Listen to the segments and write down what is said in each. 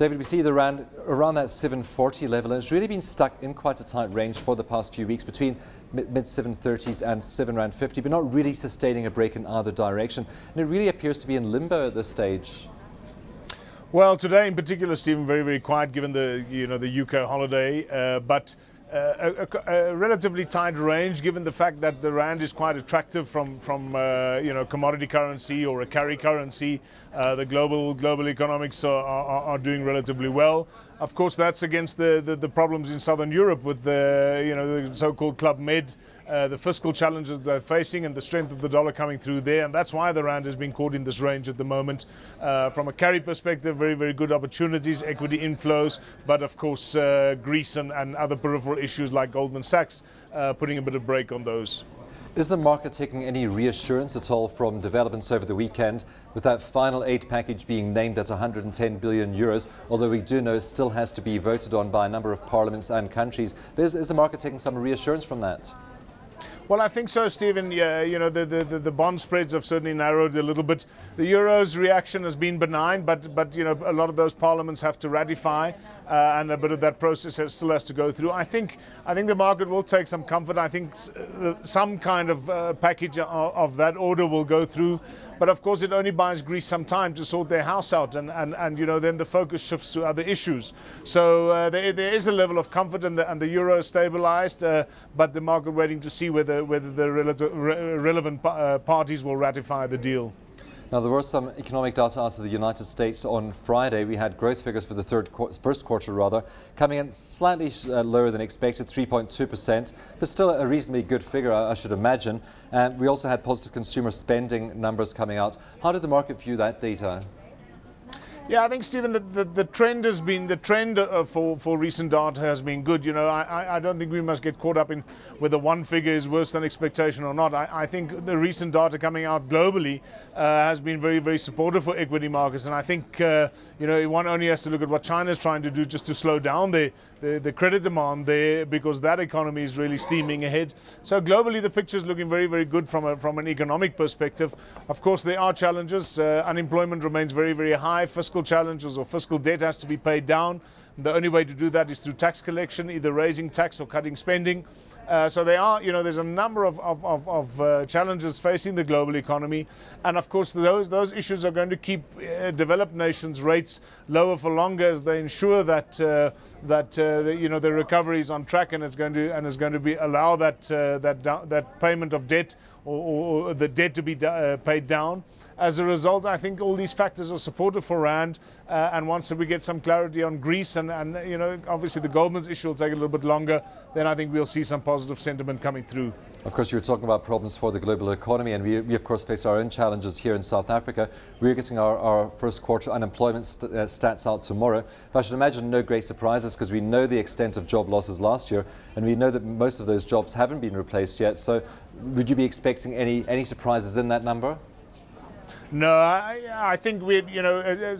David, we see the rand around that 740 level, and it's really been stuck in quite a tight range for the past few weeks between mid 730s and R7.50, but not really sustaining a break in either direction. And it really appears to be in limbo at this stage. Well, today in particular, Stephen, very, very quiet given the the UK holiday, but a relatively tight range given the fact that the rand is quite attractive from commodity currency or a carry currency. The global economics are doing relatively well. Of course, that's against the problems in Southern Europe with the so-called Club Med. The fiscal challenges they're facing and the strength of the dollar coming through there, and that's why the rand has been caught in this range at the moment. From a carry perspective, very, very good opportunities, equity inflows, but of course Greece and other peripheral issues like Goldman Sachs putting a bit of brake on those. Is the market taking any reassurance at all from developments over the weekend with that final aid package being named at 110 billion euros, although we do know it still has to be voted on by a number of parliaments and countries? Is the market taking some reassurance from that? Well, I think so, Stephen. Yeah, the bond spreads have certainly narrowed a little bit. The euro's reaction has been benign, but a lot of those parliaments have to ratify, and a bit of that process still has to go through. I think the market will take some comfort. I think some kind of package of that order will go through. But of course, it only buys Greece some time to sort their house out, and then the focus shifts to other issues. So there is a level of comfort, and the euro is stabilized, but the market waiting to see whether the relevant parties will ratify the deal. Now, there was some economic data out of the United States on Friday. We had growth figures for the first quarter, coming in slightly lower than expected, 3.2%, but still a reasonably good figure, I should imagine. And we also had positive consumer spending numbers coming out. How did the market view that data? Yeah, I think, Stephen, the trend has been for recent data has been good. I don't think we must get caught up in whether one figure is worse than expectation or not. I think the recent data coming out globally has been very, very supportive for equity markets, and I think one only has to look at what China is trying to do just to slow down the credit demand there, because that economy is really steaming ahead. So globally, the picture is looking very, very good from an economic perspective. Of course, there are challenges. Unemployment remains very, very high. Fiscal challenges or fiscal debt has to be paid down. The only way to do that is through tax collection, either raising tax or cutting spending. So there's a number of challenges facing the global economy, and of course those issues are going to keep developed nations' rates lower for longer as they ensure that the recovery is on track, and it's going to allow that payment of debt or the debt to be paid down. As a result, I think all these factors are supportive for rand, and once we get some clarity on Greece and obviously the Goldman's issue will take a little bit longer, then I think we'll see some positive sentiment coming through. Of course, you were talking about problems for the global economy, and we of course face our own challenges here in South Africa. We're getting our first quarter unemployment stats out tomorrow. But I should imagine no great surprises, because we know the extent of job losses last year, and we know that most of those jobs haven't been replaced yet. So would you be expecting any surprises in that number? No, I think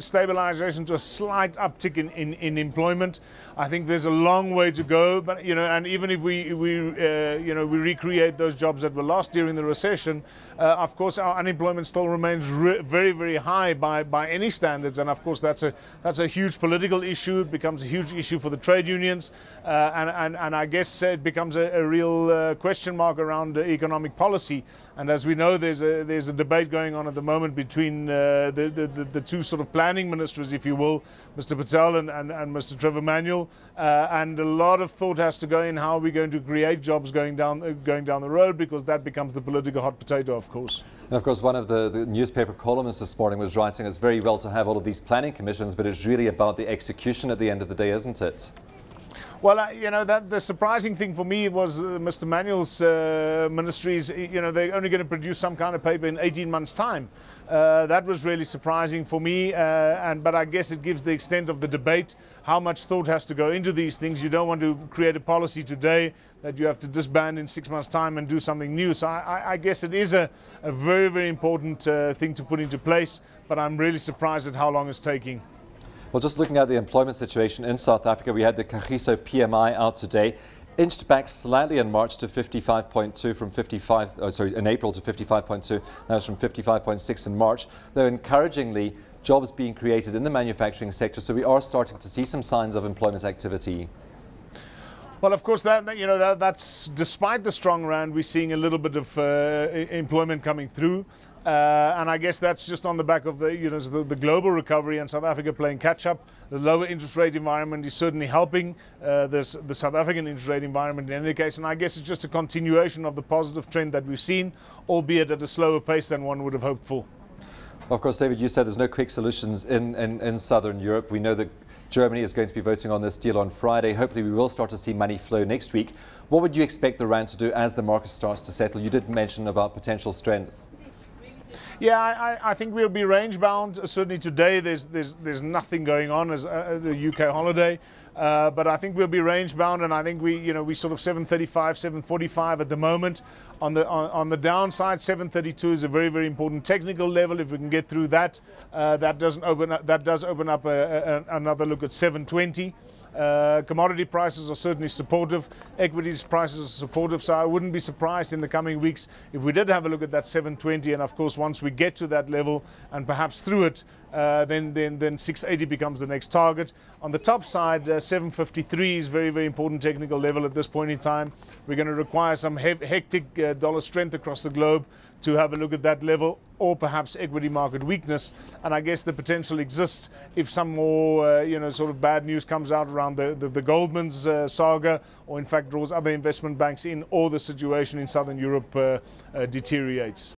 stabilization to a slight uptick in employment. I think there's a long way to go, but and even if we recreate those jobs that were lost during the recession, of course our unemployment still remains very, very high by any standards, and of course that's a huge political issue. It becomes a huge issue for the trade unions, and I guess it becomes a real question mark around economic policy. And as we know, there's a debate going on at the moment between the two sort of planning ministers, if you will, Mr. Patel and Mr. Trevor Manuel, and a lot of thought has to go in how we're going to create jobs going down the road, because that becomes the political hot potato, of course. And of course, one of the newspaper columnists this morning was writing, it's very well to have all of these planning commissions, but it's really about the execution at the end of the day, isn't it? Well, that the surprising thing for me was Mr. Manuel's ministries. They're only going to produce some kind of paper in 18 months' time. That was really surprising for me, but I guess it gives the extent of the debate, how much thought has to go into these things. You don't want to create a policy today that you have to disband in 6 months' time and do something new. So I guess it is a very, very important thing to put into place, but I'm really surprised at how long it's taking. Well, just looking at the employment situation in South Africa, we had the Kagiso PMI out today. inched back slightly in March to 55.2 from 55, in April to 55.2. Now it's from 55.6 in March. Though encouragingly, jobs being created in the manufacturing sector. So we are starting to see some signs of employment activity. Well, of course, that's despite the strong rand, we're seeing a little bit of employment coming through, and I guess that's just on the back of the global recovery and South Africa playing catch up. The lower interest rate environment is certainly helping the South African interest rate environment in any case, and I guess it's just a continuation of the positive trend that we've seen, albeit at a slower pace than one would have hoped for. Of course, David, you said there's no quick solutions in Southern Europe. We know that Germany is going to be voting on this deal on Friday. Hopefully we will start to see money flow next week. What would you expect the rand to do as the market starts to settle? You did mention about potential strength. Yeah, I think we'll be range bound. Certainly today there's nothing going on as the UK holiday. But I think we'll be range bound, and I think we sort of 735, 745 at the moment. On the downside, 732 is a very, very important technical level. If we can get through that, that does open up another look at 720. Commodity prices are certainly supportive. Equities prices are supportive. So I wouldn't be surprised in the coming weeks if we did have a look at that 720. And of course, once we get to that level and perhaps through it, then 680 becomes the next target. On the top side, 753 is very, very important technical level at this point in time. We're going to require some hectic dollar strength across the globe to have a look at that level, or perhaps equity market weakness. And I guess the potential exists if some more sort of bad news comes out around the Goldman's saga, or in fact draws other investment banks in, or the situation in Southern Europe deteriorates.